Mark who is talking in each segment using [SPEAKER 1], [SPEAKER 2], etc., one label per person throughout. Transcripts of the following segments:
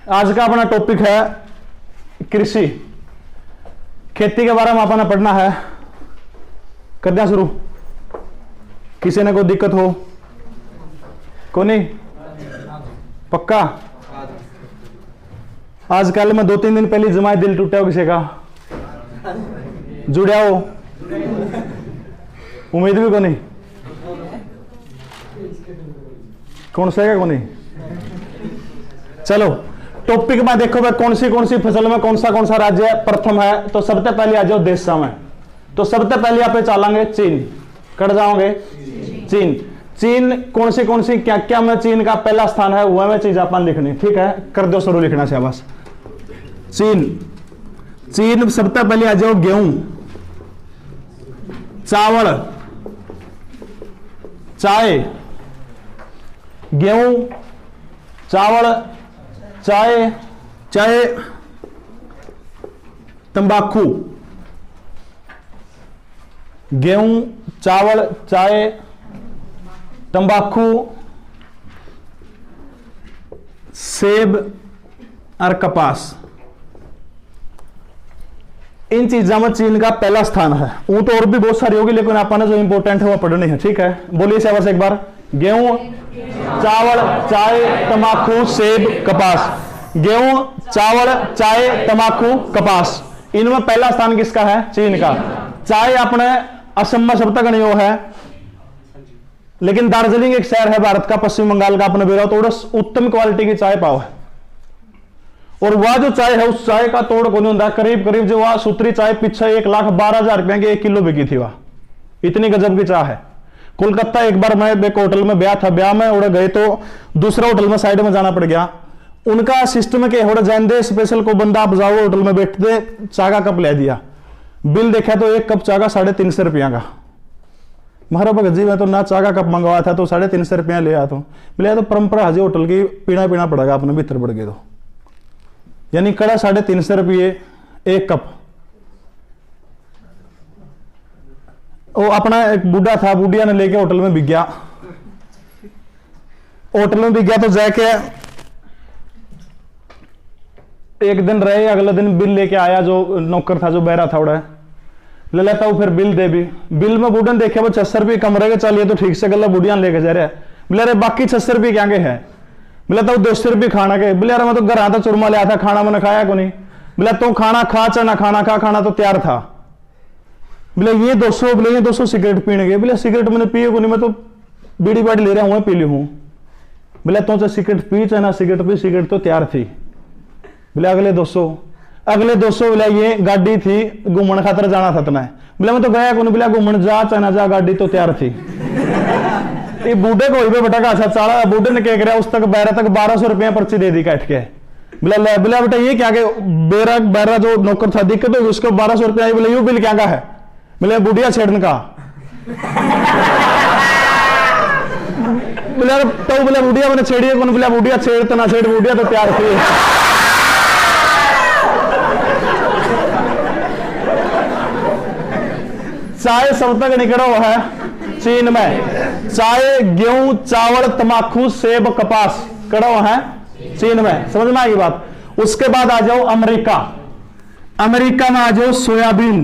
[SPEAKER 1] आज का अपना टॉपिक है कृषि, खेती के बारे में अपना पढ़ना है। कर दिया शुरू? किसी ने कोई दिक्कत हो? को नहीं? पक्का? आजकल में 2-3 दिन पहले जमाए दिल टूटा हो किसी का? जुड़िया हो? उम्मीद भी को नहीं? कौन सा है को नहीं? चलो टॉपिक में देखो भाई, कौन सी फसल में कौन सा राज्य प्रथम है। तो सबसे पहले आ जाओ देश में। तो सबसे पहले आप चलेंगे चीन। कट जाओगे? चीन कौन सी क्या में चीन का पहला स्थान है, वह में चीज अपन लिखनी। ठीक है, कर दो शुरू लिखना से बस। चीन सबसे पहले आ जाओ गेहूं, चावल, चाय। गेहूं, चावल, चाय, तंबाकू। गेहूं, चावल, चाय, तंबाकू, सेब और कपास। इन चीजों में चीन का पहला स्थान है। वो तो और भी बहुत सारी होगी, लेकिन आपने जो इंपॉर्टेंट है वो पढ़नी है। ठीक है, बोलिए से बस एक बार। गेहूं, चावल, चाय, तंबाकू, सेब, कपास। गेहूं, चावल, चाय, तंबाकू, कपास। इनमें पहला स्थान किसका है? चीन का। चाय अपने असम में सब तक नहीं है, लेकिन दार्जिलिंग एक शहर है भारत का, पश्चिम बंगाल का, अपने बेरा थोड़ा उत्तम क्वालिटी की चाय पाओ है। और वह जो चाय है उस चाय का तोड़ को नहीं होता। करीब जो वह सूत्री चाय पीछे 1,12,000 रुपए की 1 किलो बिकी थी। वह इतनी गजब की चाय है। कोलकाता एक बार मैं एक होटल में ब्याह था, ब्याह में उड़े गए तो दूसरा होटल में साइड में जाना पड़ गया। उनका सिस्टम के होड़ा जैन स्पेशल को बंदा आप जाओ होटल में बैठते, चाय का कप ले दिया। बिल देखा तो एक कप चाय का 350 रुपया का। महाराज भगत जी मैं तो ना चाय का कप मंगवाया था तो 350 रुपया ले आया। तो मिला तो परंपरा हाजी होटल की, पीना पड़ेगा अपने भीतर पड़ गए। तो यानी कड़ा 350 रुपये एक कप। वो अपना एक बूढ़ा था, बूढ़िया ने लेके होटल में बिक गया। होटल में बिक गया तो जाके एक दिन रहे, अगले दिन बिल लेके आया। जो नौकर था, जो बहरा था, उड़ा ले लेता हूं, फिर बिल दे भी। बिल में बूढ़े ने देखा वो 600 रुपये कमरे के चलिए तो ठीक से गला बूढ़िया लेके जा रहे हैं। बोले अरे बाकी 600 रुपये क्या है? बोला तो 200 रुपये खाना के। बोले यार मैं तो घर आता चुरमा लिया था, खाना मैंने खाया को नहीं। बोला तो खाना खा चाहे ना खाना खा, खाना तो तैयार था। बोले ये 200, बोले ये 200 सिगरेट पीने के। बोले सिगरेट मैंने पिए को नहीं, मैं तो बीड़ी बाड़ी ले रहा हूँ, पी ली हूँ। बोले तो चाहे सिगरेट पी चाहे ना सिगरेट पी, सिगरेट तो तैयार थी। बोले अगले 200 बोले ये गाड़ी थी घूमने खातर जाना था तुम्हें। बोले मैं तो गया को नहीं। बोला घूमने जा चाहे ना जा, गाड़ी तो तैयार थी। ये बूढ़े को बेटा का अच्छा चाड़ा। बूढ़े ने क्या करा, उस तक 1200 रुपया पर्ची दे दी काट के। बोला बेटा ये क्या के बेरा जो नौकर था दिक्कत होगी उसको 1200 रुपया आई। बोले यू बिल क्या का है? बोले बुढ़िया छेड़ने का। बोले तो बोले बुढ़िया मैंने छेड़ी कौन? बोला बुढ़िया छेड़ तो ना छेड़, बुढ़िया तो तैयार थी। चाय सब तक निकला हुआ है चीन में। चाय, गेहूं, चावल, तंबाकू, सेब, कपास कड़ा हुआ है चीन में। समझ में आई बात? उसके बाद आ जाओ अमेरिका। अमेरिका में आ जाओ सोयाबीन,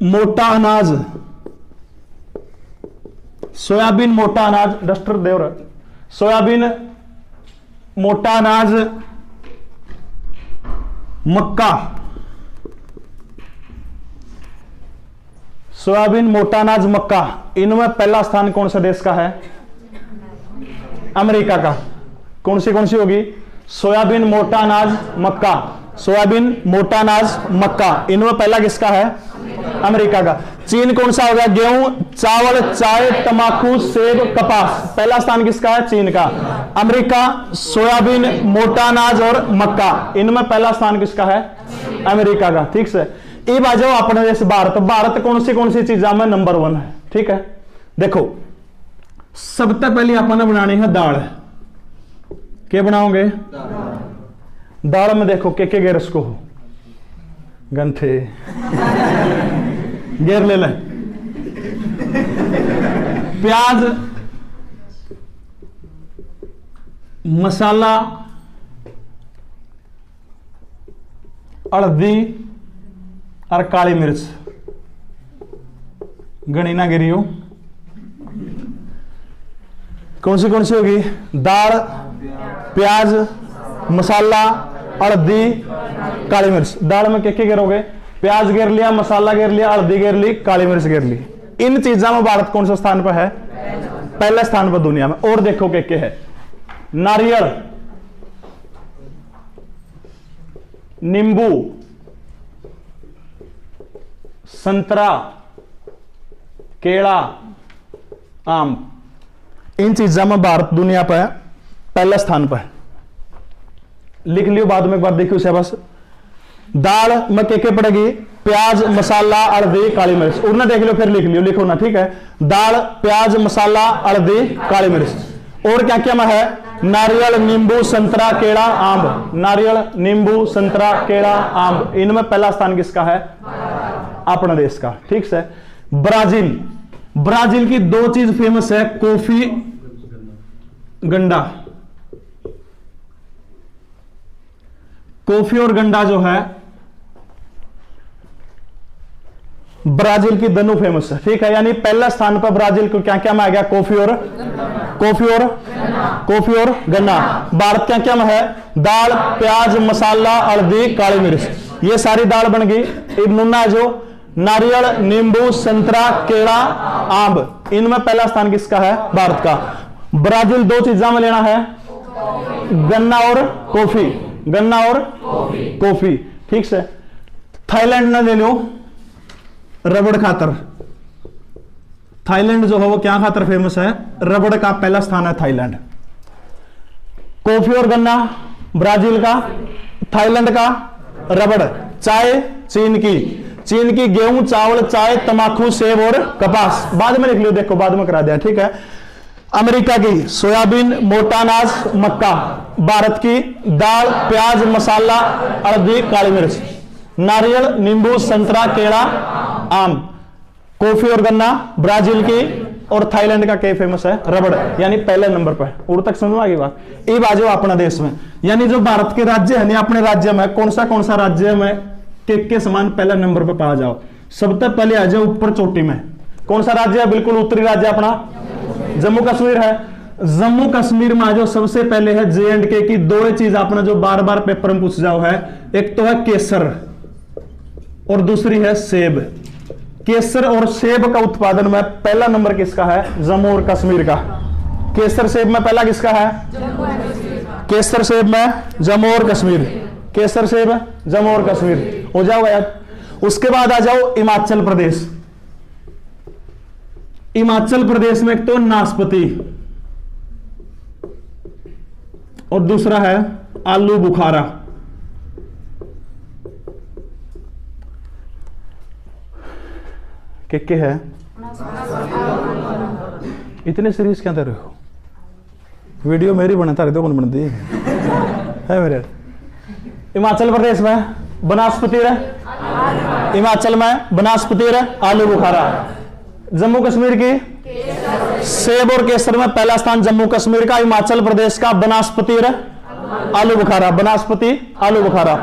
[SPEAKER 1] मोटा अनाज। सोयाबीन मोटा अनाज, डस्टर देवर। सोयाबीन मोटा अनाज, मक्का। सोयाबीन, मोटा अनाज, मक्का। इनमें पहला स्थान कौन सा देश का है? अमेरिका का। कौन सी होगी? सोयाबीन, मोटा अनाज, मक्का। सोयाबीन, मोटा अनाज, मक्का। इनमें पहला किसका है? अमेरिका का। चीन कौन सा हो गया? गेहूं, चावल, चाय, तंबाकू, सेब, कपास। पहला स्थान किसका है? चीन का। अमेरिका, सोयाबीन, मोटा अनाज और मक्का। इनमें पहला स्थान किसका है? अमेरिका का। ठीक से अब आ जाओ अपने देश भारत। भारत कौन सी चीजों में नंबर 1 है? ठीक है, देखो सबसे पहले आपने बनानी है दाल। क्या बनाओगे? दाल में देखो के गेरस को हो गंठे गेर ले ले, प्याज, मसाला, हल्दी और काली मिर्च। गणी ना गिरी हो, कौन सी होगी? दाल, प्याज, मसाला, हल्दी, काली मिर्च। दाल में क्या गिरोगे? प्याज गिर लिया, मसाला गिर लिया, हल्दी गिर ली, काली मिर्च गिर ली। इन चीजों में भारत कौन सा स्थान पर है? पहले स्थान पर दुनिया में। और देखो क्या है? नारियल, नींबू, संतरा, केला, आम। इन चीजों में भारत दुनिया पर पहले स्थान पर है। लिख लियो, बाद में एक बार देखियो बस। दाल में क्या पड़ेगी? प्याज, मसाला, हल्दी, काली मिर्च। उन्हें देख लो, फिर लिख लियो, लिखो ना, ठीक है? दाल, प्याज, मसाला, हल्दी, काली मिर्च। और क्या क्या में है? नारियल, नींबू, संतरा, केला, आम। नारियल, नींबू, संतरा, केला, आम। इनमें पहला स्थान किसका है? अपना देश का। ठीक है। ब्राजील, ब्राजील की दो चीज फेमस है, कॉफी, गंडा। कॉफी और गंडा जो है ब्राजील की दोनों फेमस है। ठीक है, यानी पहला स्थान पर ब्राजील को क्या क्या में आ गया? कॉफी और गन्ना। भारत क्या क्या में है? दाल, प्याज, मसाला, हल्दी, काली मिर्च। ये सारी दाल बन गई। इब्नुना जो नारियल, नींबू, संतरा, केला, आम। इनमें पहला स्थान किसका है? भारत का। ब्राजील दो चीजों में लेना है, गन्ना और कॉफी। गन्ना और कॉफी। ठीक है। थाईलैंड ने ले लो, रबड़ खातर। थाईलैंड जो है वो क्या खातर फेमस है? रबड़ का पहला स्थान है थाईलैंड। कॉफी और गन्ना ब्राजील का, थाईलैंड का रबड़। चाय चीन की गेहूं, चावल, चाय, तंबाकू, सेब और कपास। बाद में लिख लियो, देखो बाद में करा दिया। ठीक है। अमेरिका की सोयाबीन, मोटा अनाज, मक्का। भारत की दाल, प्याज, मसाला, हल्दी, काली मिर्च। नारियल, नींबू, संतरा, केला, आम। कॉफी और गन्ना ब्राजील की, और थाईलैंड का क्या फेमस है? रबड़। यानी पहले नंबर पर। और तक समझ आ गई बात? ये बाजू अपना देश में, यानी जो भारत के राज्य है, अपने राज्य में कौन सा राज्य में के समान पहले नंबर पर पा जाओ। सबसे पहले आ जाओ ऊपर चोटी में। कौन सा राज्य है? बिल्कुल उत्तरी राज्य अपना जम्मू कश्मीर है। जम्मू कश्मीर में जो सबसे पहले है J&K की। दो चीज अपना जो बार बार पेपर में पूछ जाओ है, एक तो है केसर और दूसरी है सेब। केसर और सेब का उत्पादन में पहला नंबर किसका है? जम्मू और कश्मीर का। केसर सेब में पहला किसका है? केसर सेब में जम्मू और कश्मीर। केसर सेब जम्मू और कश्मीर हो जाओ यार। उसके बाद आ जाओ हिमाचल प्रदेश। हिमाचल प्रदेश में एक तो नाशपाती और दूसरा है आलू बुखारा। के है? इतने सीरीज क्या दे रहे हो? वीडियो मेरी बनाता रहते हो, कौन बनती है मेरे? हिमाचल प्रदेश में बनास्पति है, हिमाचल में बनास्पति है, आलू बुखारा। जम्मू कश्मीर की सेब और केसर में पहला स्थान जम्मू कश्मीर का। हिमाचल प्रदेश का बनास्पति है, आलू बुखारा। बनास्पति, आलू बुखारा।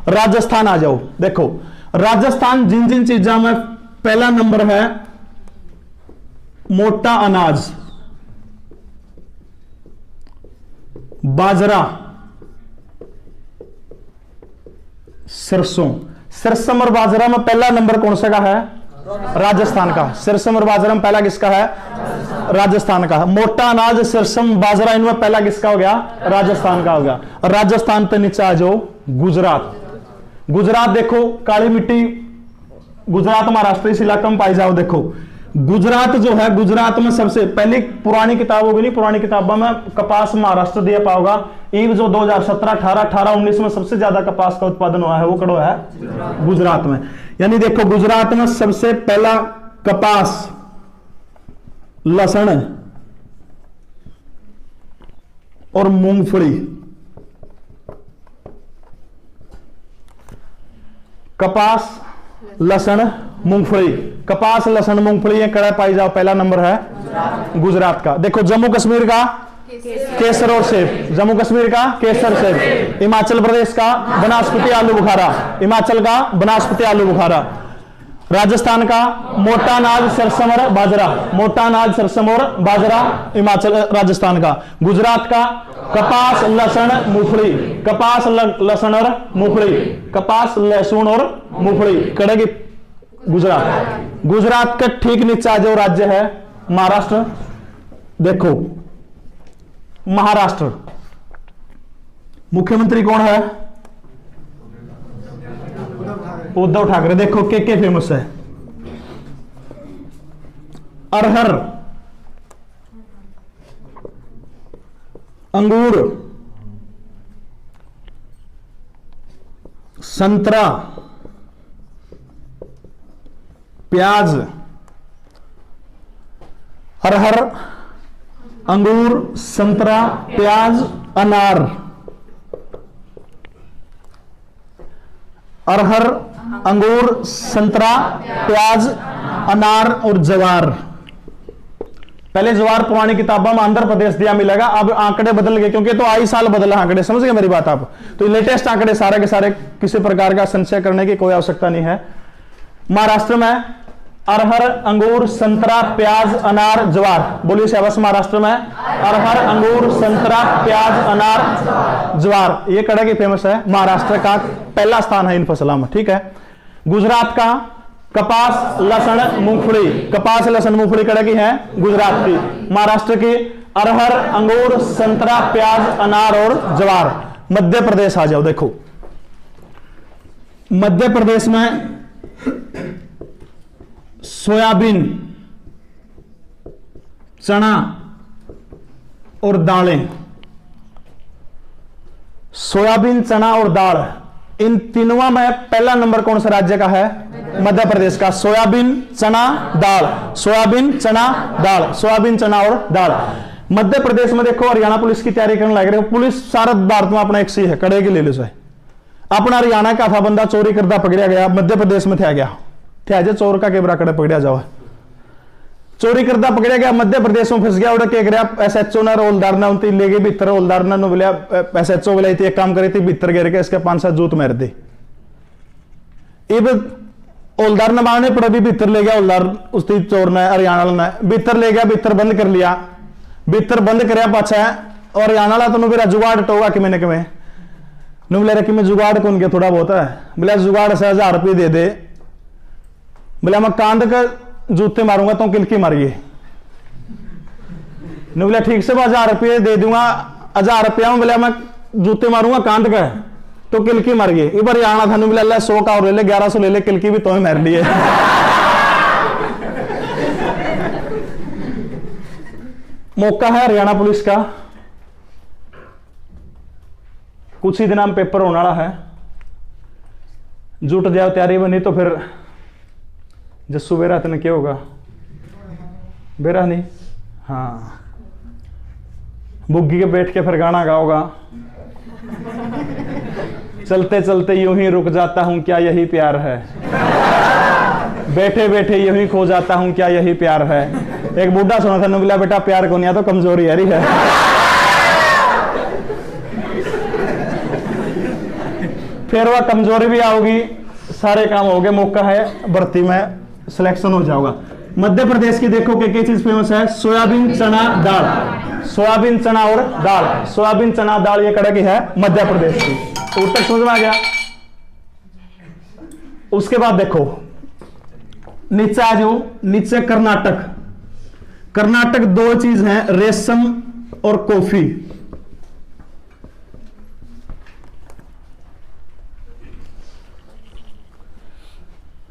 [SPEAKER 1] राजस्थान आ जाओ, देखो राजस्थान जिन जिन चीजों में पहला नंबर है, मोटा अनाज, बाजरा, सरसों। सरसों और बाजरा में पहला नंबर कौन सा का है? राजस्थान का। सरसों और बाजरा में पहला किसका है? राजस्थान का। मोटा अनाज, सरसों, बाजरा, इनमें पहला किसका हो गया? राजस्थान का हो गया। राजस्थान पे नीचे आ जाओ गुजरात। गुजरात देखो, काली मिट्टी गुजरात महाराष्ट्र इस इलाके में पाई जाओ। देखो गुजरात जो है, गुजरात में सबसे पहली पुरानी किताब होगी, नहीं पुरानी किताबों में कपास महाराष्ट्र दिया पाओगा। ईव जो 2017, 18, 18, 19 में सबसे ज्यादा कपास का उत्पादन हुआ है वो कड़ो है गुजरात में। यानी देखो गुजरात में सबसे पहला कपास, लहसुन और मूंगफली। कपास, लहसुन, मूंगफली। कपास, लहसुन, मूंगफली ये कड़ा पाई जाओ, पहला नंबर है गुजरात का। देखो जम्मू कश्मीर का केसर और सेब। जम्मू कश्मीर का केसर सेब। हिमाचल प्रदेश का बनास्पति आलू बुखारा। हिमाचल का बनास्पति आलू बुखारा। राजस्थान का मोटा अनाज सरसम और बाजरा। मोटा अनाज सरसम और बाजरा हिमाचल राजस्थान का। गुजरात का कपास लहसुन मूंगफली। कपास लहसुन और मूंगफली। कपास लहसुन और मूंगफली कड़ेगी गुजरात। गुजरात का ठीक नीचे जो राज्य है महाराष्ट्र। देखो महाराष्ट्र मुख्यमंत्री कौन है? उद्धव ठाकरे। देखो के फेमस है? अरहर, अंगूर, संतरा, प्याज, अरहर, अंगूर, संतरा, प्याज, अनार। अरहर, अंगूर, संतरा, प्याज, अनार और जवार। पहले जवार पुरानी किताबों में आंध्र प्रदेश दिया मिलेगा, अब आंकड़े बदल गए क्योंकि तो आई साल बदला आंकड़े। समझ गए मेरी बात आप? तो लेटेस्ट आंकड़े सारे के सारे, किसी प्रकार का संशय करने की कोई आवश्यकता नहीं है। महाराष्ट्र में अरहर, अंगूर, संतरा, प्याज, अनार, जवार। बोलिए शाबाश। महाराष्ट्र में अरहर, अंगूर, संतरा, प्याज, अनार, जवार, ये कड़ा की फेमस है। महाराष्ट्र का पहला स्थान है इन फसलों में। ठीक है। गुजरात का कपास लहसुन मूंगफली। कपास लहसुन मूंगफली कड़ा की है गुजरात की। महाराष्ट्र की अरहर, अंगूर, संतरा, प्याज, अनार और जवार। मध्य प्रदेश आ जाओ। देखो मध्य प्रदेश में सोयाबीन, चना और दालें। सोयाबीन, चना और दाल, इन तीनों में पहला नंबर कौन सा राज्य का है? मध्य प्रदेश का। सोयाबीन, चना, दाल। सोयाबीन, चना, दाल। सोयाबीन, चना और दाल। मध्य प्रदेश में देखो हरियाणा पुलिस की तैयारी करने लग रहे हो। पुलिस सारा भारत में अपना एक सी है, कड़े की ले लो। अपना हरियाणा का था बंदा, चोरी करता पकड़ा गया, मध्य प्रदेश में था गया। थे चोर का केबरा कड़े पकड़ा जाओ। चोरी करता पकड़ा गया, मध्य प्रदेश में फंस गया। उड़ा के गया एसएचओ ने रोलदार ने उनती ले गए भीतर। रोलदार ने बोलिया एसएचओ बोला एक काम करी थी भीतर गिर के इसके 5-7 जूत मार दी। इब ओलदार ने मारने पड़ा भी भीतर ले गया। ओलदार उसकी चोर ने हरियाणा ने भीतर ले गया, भीतर बंद कर लिया। भीतर बंद कर पाछा और हरियाणा वाला तो मेरा जुगाड़ टोगा कि मैंने कि बोले कि मैं जुगाड़ कौन के थोड़ा बहुत है। बोला जुगाड़ से 1000 रुपये दे दे। बोला मैं कांद का जूते मारूंगा तो किलकी मारिए। बोला ठीक से 1000 रुपये दे दूंगा। 1000 रुपया में बोला मैं जूते मारूंगा कांद का तो किलकी मार गए। इस बार आना था बोला 100 का और ले ले, 1100 ले ले, किलकी भी तो ही मार लिए। मौका है हरियाणा पुलिस का। कुछ ही दिन में पेपर होने वाला है। जुट जाओ तैयारी बनी तो फिर जस्सू बेरा तेने क्या होगा? बेरा नहीं, हाँ बुग्गी के बैठ के फिर गाना गाओगा। चलते चलते यूं ही रुक जाता हूं क्या यही प्यार है। बैठे बैठे यूं ही खो जाता हूं क्या यही प्यार है। एक बूढ़ा सुना था, बोला बेटा प्यार को नहीं तो कमजोरी है। फिर वह कमजोरी भी आओगी, सारे काम हो गए। मौका है भर्ती में सिलेक्शन हो जाओगा। मध्य प्रदेश की देखो क्या चीज फेमस है? सोयाबीन, चना, दाल। सोयाबीन, चना और दाल। सोयाबीन, चना, दाल ये कड़ा की है मध्य प्रदेश की। तो उत्तर समझ में आ गया। उसके बाद देखो नीचे आ जाओ। नीचे कर्नाटक। कर्नाटक 2 चीज हैं, रेशम और कॉफी।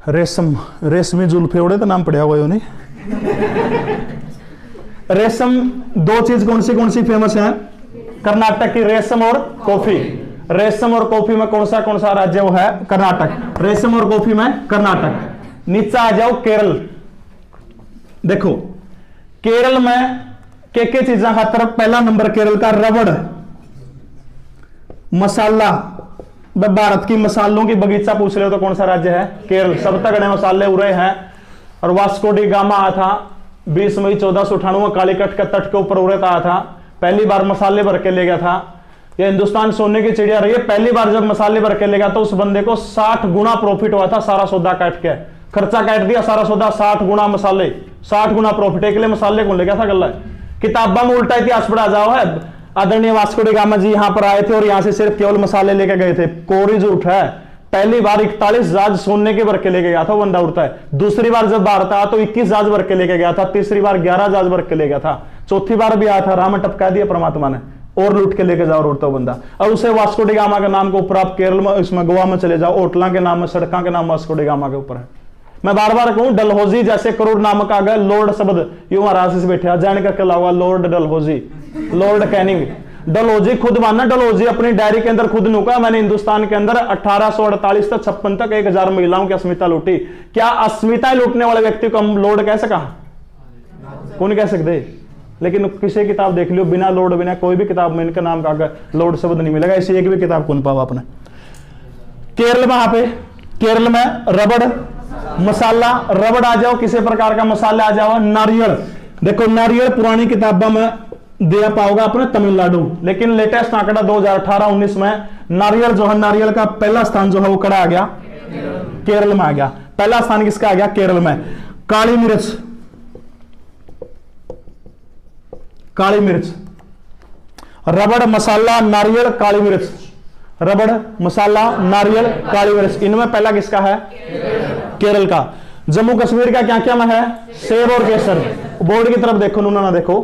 [SPEAKER 1] रेशम, रेशमी जुल्फे उड़े तो नाम पड़ा हुआ है नहीं। रेशम 2 चीज कौन सी फेमस है कर्नाटक की? रेशम और कॉफी। रेशम और कॉफी में कौन सा राज्य वो है? कर्नाटक। रेशम और कॉफी में कर्नाटक। नीचे आ जाओ केरल। देखो केरल में के चीजा खातर पहला नंबर केरल का रबड़, मसाला। भारत की मसालों की बगीचा पूछ रहे हो तो कौन सा राज्य है? केरल। सब तगड़े मसाले उड़े हैं। और वास्को डी गामा आया था 20 मई 1498 कालीकट के तट के ऊपर उड़ता था। पहली बार मसाले भर के ले गया था। ये हिंदुस्तान सोने की चिड़िया रही है, पहली बार जब मसाले भर के ले गया तो उस बंदे को 60 गुना प्रॉफिट हुआ था, सारा सौदा काट के, खर्चा काट दिया, सारा सौदा 60 गुना मसाले, 60 गुना प्रॉफिट। एक ले मसाले कौन ले गया था गल्ला। किताबा में उल्टा इतिहास पढ़ा जाओ है। आदरणीय वास्को डी गामा जी यहां पर आए थे और यहां से सिर्फ केवल मसाले लेके गए थे, कोरी झूठ है। पहली बार 41 जहाज सोने के भर के लेके गया था वो बंदा उड़ता है। दूसरी बार जब भारत आया तो 21 जहाज भर के लेके गया था। तीसरी बार 11 जहाज भर के ले गया था। चौथी बार भी आया था, राह में टपका दिया परमात्मा ने और लूट के लेके जाओ उड़ता बंदा। और उसे वास्को डी गामा के नाम के ऊपर आप केरल में, इसमें गोवा में चले जाओ, होटलों के नाम में, सड़कों के नाम वास्को डी गामा के ऊपर है। मैं बार बार कहूं, डलहौजी जैसे करोड़ नामक आ गए, लॉर्ड शब्द यू महाराज से बैठे जान करके लाओगा, lord Dalhousie, lord Canning. Dalhousie खुद मानना, डलहौजी अपनी डायरी के अंदर खुद नुका, मैंने हिंदुस्तान के अंदर 1848 तक 56 तक 1000 महिलाओं की अस्मिता लूटी। क्या अस्मिता लूटने वाले व्यक्ति को हम लॉर्ड कह सका? कौन कह सकते? लेकिन किसी किताब देख लियो, बिना लॉर्ड, बिना कोई भी किताब में इनका नाम का लॉर्ड शब्द नहीं मिलेगा। ऐसी एक भी किताब कौन पाओ आपने। केरल में, यहाँ पे केरल में रबड़ मसाला, रबड़ आ जाओ, किसी प्रकार का मसाला आ जाओ। नारियल, देखो नारियल पुरानी किताबों में दिया पाओगे अपने तमिलनाडु, लेकिन लेटेस्ट आंकड़ा 2018-19 में नारियल जो है, नारियल का पहला स्थान जो है वो कड़ा आ गया, केरल में आ गया। पहला स्थान किसका आ गया? केरल में। काली मिर्च, काली मिर्च, रबड़ मसाला नारियल काली मिर्च, रबड़ मसाला नारियल काली मिर्च, इनमें पहला किसका है? केरल का। जम्मू कश्मीर का क्या क्या में है? सेब और केसर। बोर्ड की तरफ देखो, नूना ना देखो।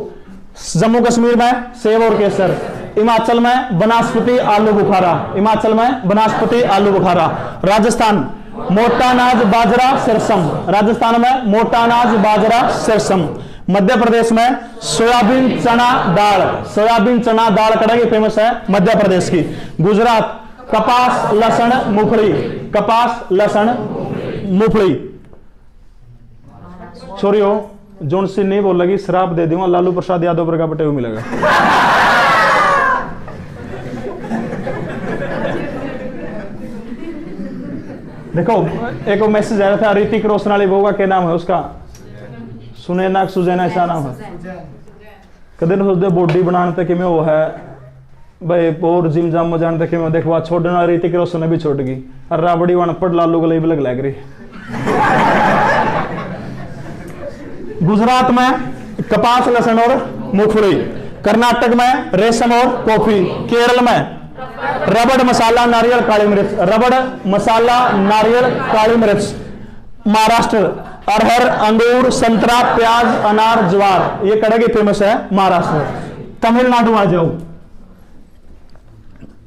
[SPEAKER 1] जम्मू कश्मीर में सेब और केसर, हिमाचल में बनास्पति आलू बुखारा, हिमाचल में बनास्पति आलू बुखारा। राजस्थान मोटा अनाज बाजरा सरसम, राजस्थान में मोटा अनाज बाजरा सरसम। मध्य प्रदेश में सोयाबीन चना दाल, सोयाबीन चना दाल कड़ाई फेमस है मध्य प्रदेश की। गुजरात कपास लहसुन मूंगफली, कपास लहसुन मूंगफली। छोरियो जोन सी नहीं बोल लगी, शराब दे दूंगा, लालू प्रसाद यादव पर का बटे हुए मिलेगा। देखो एक मैसेज आया था, ऋतिक रोशन वाली बहू का क्या नाम है उसका? सुनैना सुजैना ऐसा नाम है। कदे न सोचते बॉडी बनाने तक में वो है भाई, और जिम जाम में जाने तक में देखो छोड़ना, ऋतिक रोशन ने भी छोड़ गई। और राबड़ी वन पढ़ लालू गले भी लग रही। गुजरात में कपास लहसुन और मूंगफली, कर्नाटक में रेशम और कॉफी, केरल में रबड़ मसाला नारियल काली मिर्च, रबड़ मसाला नारियल काली मिर्च। महाराष्ट्र अरहर अंगूर संतरा प्याज अनार ज्वार, ये कड़गी फेमस है महाराष्ट्र। तमिलनाडु आ जाओ,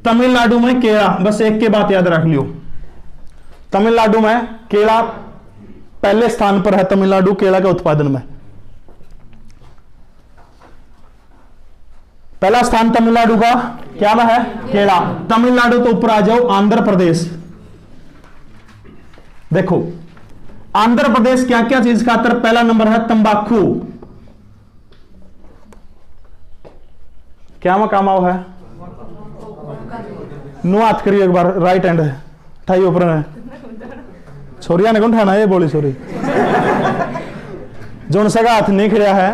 [SPEAKER 1] तमिलनाडु में केला, बस एक के बात याद रख लियो, तमिलनाडु में केला पहले स्थान पर है। तमिलनाडु केला के उत्पादन में पहला स्थान तमिलनाडु का क्या में है? केला। तमिलनाडु तो ऊपर आ जाओ, आंध्र प्रदेश। देखो आंध्र प्रदेश क्या क्या चीज खातर पहला नंबर है? तंबाकू। क्या में कामाओ है? नो हाथ करिए एक बार, राइट हैंड है ठाई ऊपर है। छोरिया ने कौन ठाना ये बोली छोरी जो सगा हाथ नहीं खिया है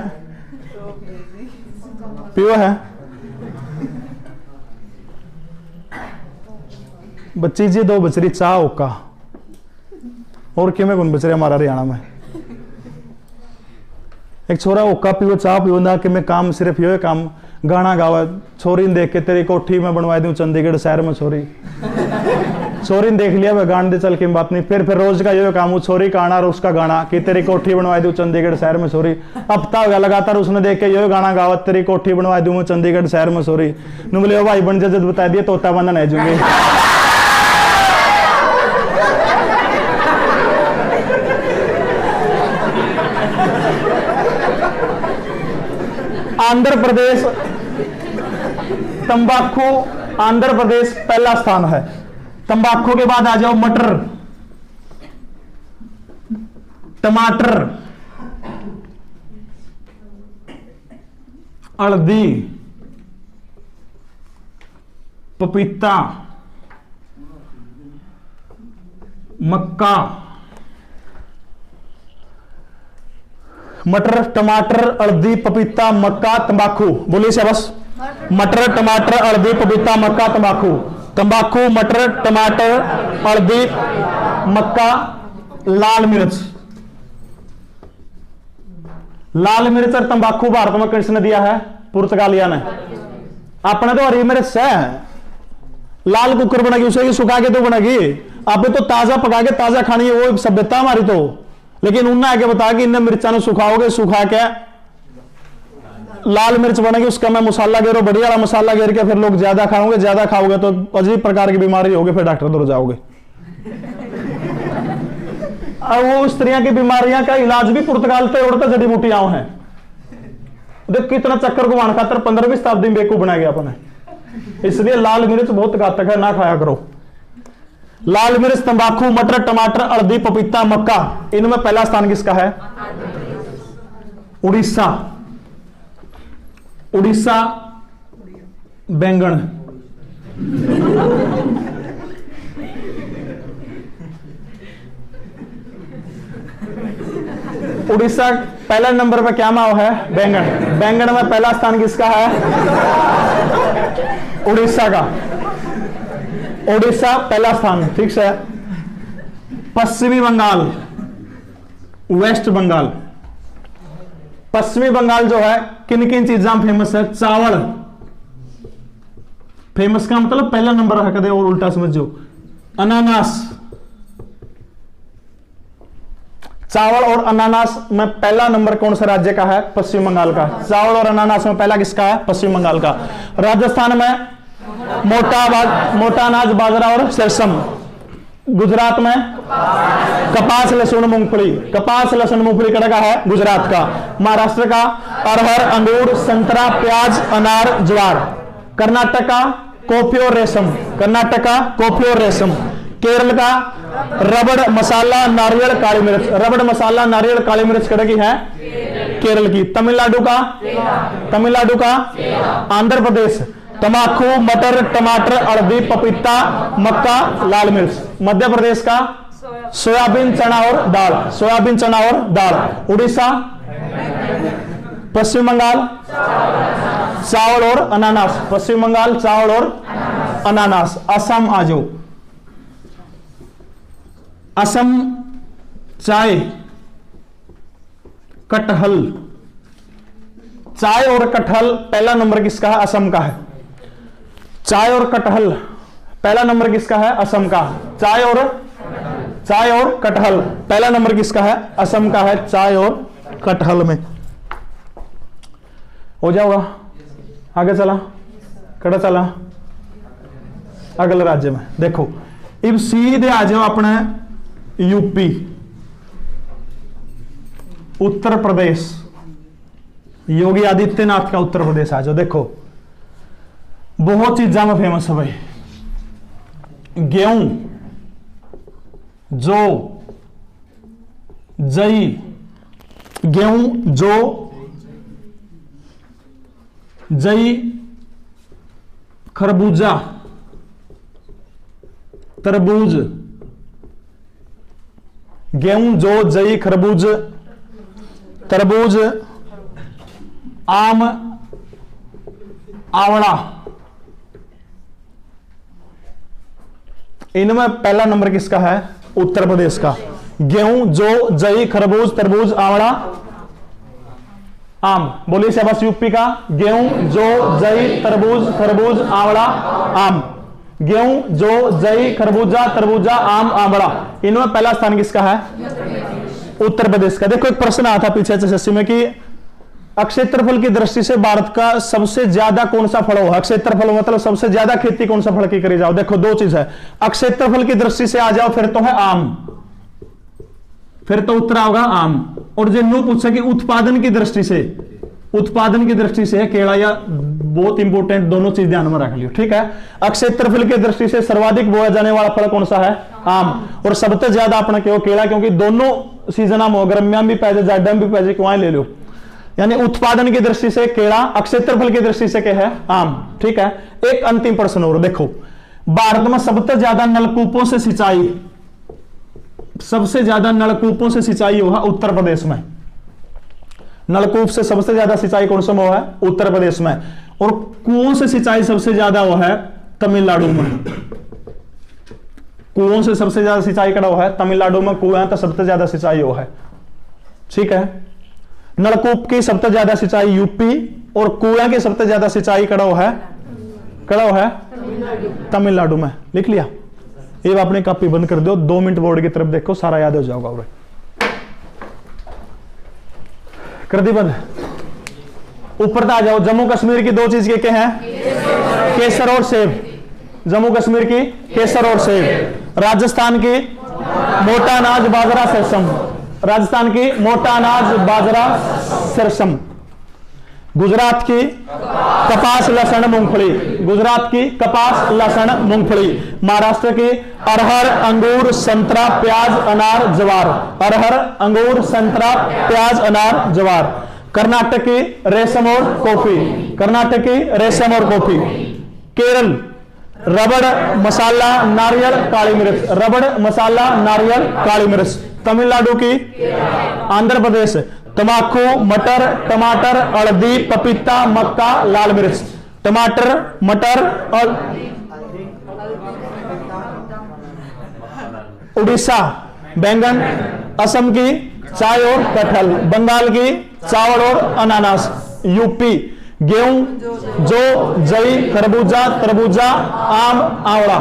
[SPEAKER 1] पियो है। बच्ची जी दो बचरी चाह ओका और क्या में कौन बचरे हमारा हरियाणा में। एक छोरा ओका पियो चाह पियो ना कि मैं काम सिर्फ यो काम गाना गावा। छोरी ने देख के तेरी कोठी में बनवा दूं चंडीगढ़ शहर में। छोरी ने देख लिया वह गान दे चल की बात नहीं। फिर रोज का यो काम छोरी का आना और उसका गाना कि तेरी कोठी बनवा दूं चंडीगढ़ शहर में। छोरी हफ्ता हो गया लगातार उसने देख के यो गाना गावा, तेरी कोठी बनवा दूं चंडीगढ़ शहर में। छोरी नु बोले भाई बन जज बता दिए तोता बंधन है जुगे। आंध्र प्रदेश तंबाकू, आंध्र प्रदेश पहला स्थान है। तंबाकू के बाद आ जाओ मटर, टमाटर, हल्दी, पपीता, मक्का, मटर, टमाटर, हल्दी, पपीता, मक्का, तंबाकू। बोलिए से बस मटर, टमाटर, हल्दी, पपीता, मक्का, तंबाकू। तंबाकू, मटर, टमाटर, हल्दी, मक्का, लाल मिर्च। लाल मिर्च और तंबाकू भारत में किसने दिया है? पुर्तगालिया ने। अपने तो हरी मिर्च है, लाल कुकर बनेगी, उसे सुखा के तो बनेगी। आप तो ताजा पका के ताजा खानी है, वो सभ्यता हमारी तो। लेकिन उन्हें आगे बताया कि इन मिर्चा ने सुखाओगे, सुखा के लाल मिर्च बनेगी, उसका मैं मसाला घेरो, बढ़िया वाला मसाला घेर के फिर लोग ज्यादा खाओगे, ज्यादा खाओगे तो अजीब प्रकार की बीमारी होगी, फिर डॉक्टर दूर जाओगे। और वो उस तरह की बीमारियां का इलाज भी पुर्तगाल से उड़ते जड़ी बूटियां हैं। देख कितना चक्कर घुमाने खातर 15वीं शताब्दी में बेवकूफ बनाया गया अपने। इसलिए लाल मिर्च बहुत घातक है, ना खाया करो। लाल मिर्च, तंबाकू, मटर, टमाटर, हल्दी, पपीता, मक्का, इनमें पहला स्थान किसका है? उड़ीसा। उड़ीसा बैंगन। उड़ीसा पहला नंबर पे क्या माव है? बैंगन। बैंगन में पहला स्थान किसका है? उड़ीसा का। उड़ीसा पहला स्थान, ठीक से। पश्चिमी बंगाल, वेस्ट बंगाल। पश्चिमी बंगाल जो है किन किन चीजों में फेमस है? चावल। फेमस का मतलब पहला नंबर रख दे और उल्टा समझो। अनानास। चावल और अनानास में पहला नंबर कौन सा राज्य का है? पश्चिम बंगाल का। चावल और अनानास में पहला किसका है? पश्चिम बंगाल का। राजस्थान में मोटा अनाज, बाजरा और सरसम। गुजरात में कपास, लहसुन, मूंगफली। कपास, लहसुन, मूंगफली कड़ा का है? गुजरात का। महाराष्ट्र का अरहर, अंगूर, संतरा, प्याज, अनार, ज्वार। कर्नाटक का कॉफी और रेशम। कर्नाटक का कॉफी और रेशम। केरल का रबड़, मसाला, नारियल, काली मिर्च। रबड़, मसाला, नारियल, काली मिर्च कड़ा की है? केरल की। तमिलनाडु का आंध्र प्रदेश तंबाकू, मटर, टमाटर, हल्दी, पपीता, मक्का, लाल मिर्च। मध्य प्रदेश का सोयाबीन, चना और दाल। सोयाबीन, चना और दाल। उड़ीसा, पश्चिम बंगाल चावल और अनानास। पश्चिम बंगाल चावल और अनानास। असम आ जाओ। असम चाय, कटहल। चाय और कटहल पहला नंबर किसका है? असम का है। चाय और कटहल पहला नंबर किसका है? असम का। चाय और कटहल पहला नंबर किसका है? असम का है। चाय और कटहल में हो जाओगा। आगे चला, कड़ा चला अगले राज्य में। देखो अब सीधे आ जाओ अपने यूपी, उत्तर प्रदेश। योगी आदित्यनाथ का उत्तर प्रदेश आ जाओ। देखो बहुत चीजा में फेमस है भाई। गेहूं, जौ, जई। गेहूं, जौ, जई, खरबूजा, तरबूज। गेहूं, जौ, जई, खरबूज, तरबूज, आम, आंवला। इनमें पहला नंबर किसका है? उत्तर प्रदेश का। गेहूं, जौ, जई, खरबूज, तरबूज, आंवला, आम। बोलिए शाबाश यूपी का। गेहूं, जौ, जई, तरबूज, खरबूज, आंवला, आम। गेहूं, जौ, जई, खरबूजा, तरबूजा, आम, आंवला। इनमें पहला स्थान किसका है? उत्तर प्रदेश का। देखो एक प्रश्न आया था पीछे एचएसएससी में कि अक्षेत्रफल की दृष्टि से भारत का सबसे ज्यादा कौन सा फल है? अक्षेत्रफल मतलब सबसे ज्यादा खेती कौन सा फल की करी जाओ। देखो दो चीज है, अक्षेत्रफल की दृष्टि से आ जाओ फिर तो है आम, फिर तो उत्तर होगा आम। और जो न्यू पूछे कि उत्पादन की दृष्टि से, उत्पादन की दृष्टि से है केला, या बहुत इंपोर्टेंट, दोनों चीज ध्यान में रख लियो, ठीक है। अक्षेत्रफल की दृष्टि से सर्वाधिक बोया जाने वाला फल कौन सा है? आम। और सबसे ज्यादा अपना क्यों केला, क्योंकि दोनों सीजन में गर्मिया भी पैजे जाडम भी पैजे, क्यों ले लो। यानी उत्पादन की दृष्टि से केला, अक्षेत्रफल की दृष्टि से क्या है? आम, ठीक है। एक अंतिम प्रश्न और देखो, भारत में सबसे ज्यादा नलकूपों से सिंचाई, सबसे ज्यादा नलकूपों से सिंचाई हुआ उत्तर प्रदेश में। नलकूप से सबसे ज्यादा सिंचाई कौन सा हुआ है? उत्तर प्रदेश में। और कुओं से सिंचाई सबसे ज्यादा वो है तमिलनाडु में। कुओं से सबसे ज्यादा सिंचाई करा हुआ है तमिलनाडु में, कुआं तो सबसे ज्यादा सिंचाई वो है, ठीक है। नलकूप की सबसे ज्यादा सिंचाई यूपी, और कुआं की सबसे ज्यादा सिंचाई करा हुआ है तमिलनाडु में। लिख लिया? ये अपनी कॉपी बंद कर दो, 2 मिनट बोर्ड की तरफ देखो, सारा याद हो जाएगा। और कर दी बंद। ऊपर आ जाओ। जम्मू कश्मीर की 2 चीज के हैं, केसर और सेब। जम्मू कश्मीर की केसर और सेब। राजस्थान की मोटा अनाज बाजरा सरसम। राजस्थान की मोटा अनाज बाजरा सरसम। गुजरात की कपास लहसुन मूंगफली। गुजरात की कपास लहसुन मूंगफली। महाराष्ट्र की अरहर अंगूर संतरा प्याज अनार ज्वार। अरहर अंगूर संतरा प्याज अनार ज्वार। कर्नाटक की रेशम और कॉफी। कर्नाटक की रेशम और कॉफी। केरल रबड़ मसाला नारियल काली मिर्च। रबड़ मसाला नारियल काली मिर्च। तमिलनाडु की आंध्र प्रदेश तमाकू मटर टमाटर हल्दी पपीता मक्का लाल मिर्च। टमाटर मटर और उड़ीसा बैंगन। असम की चाय और कटहल। बंगाल की चावल और अनानास। यूपी गेहूं जौ जई खरबूजा तरबूजा आम आंवला।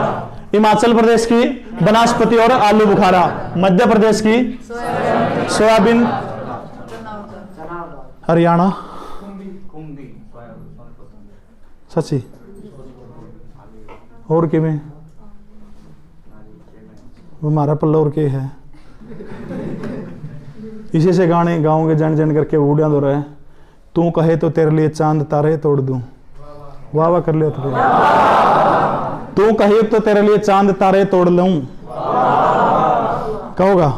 [SPEAKER 1] हिमाचल प्रदेश की बनास्पति और आलू बुखारा। मध्य प्रदेश की सोयाबीन। हरियाणा सची और कि में हमारा पल्ला और के है। इसी से गाने गाओगे जन जन करके बूढ़िया दो रहे। तू कहे तो तेरे लिए चांद तारे तोड़ दूं। वाह वाह कर लिया तो। तू कहे तो तेरे लिए चांद तारे तोड़ लूं। कहोगा?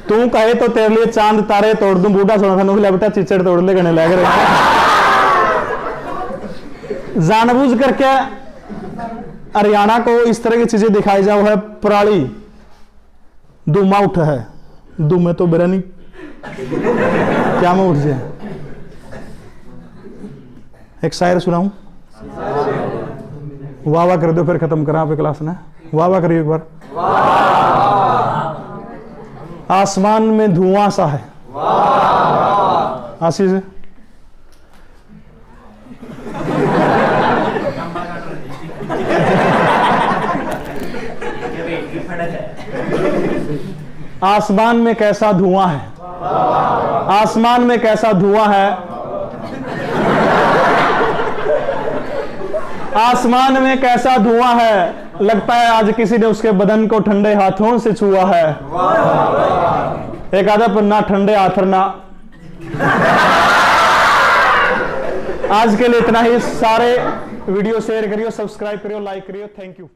[SPEAKER 1] तू कहे तो तेरे लिए चांद तारे तोड़ दूं। बूढ़ा सुना था नुखला बेटा चिचड़ तोड़ ले गने लग रहे। जानबूझ करके हरियाणा को इस तरह की चीजें दिखाई जाओ है। पराली धुआं उठा है। धुएं तो बेरा नहीं क्या में उठ जाए। एक शायर सुनाऊं? वाह वाह कर दो फिर खत्म करा पे क्लास ने। वाह वाह करिए एक बार। आसमान में धुआं सा है। आशीष आसमान में कैसा धुआं है। आसमान में कैसा धुआं है। आसमान में कैसा धुआं है। लगता है आज किसी ने उसके बदन को ठंडे हाथों से छुआ है। एक आधा पर ना ठंडे हाथ ना। आज के लिए इतना ही। सारे वीडियो शेयर करियो, सब्सक्राइब करियो, लाइक करियो। Thank you.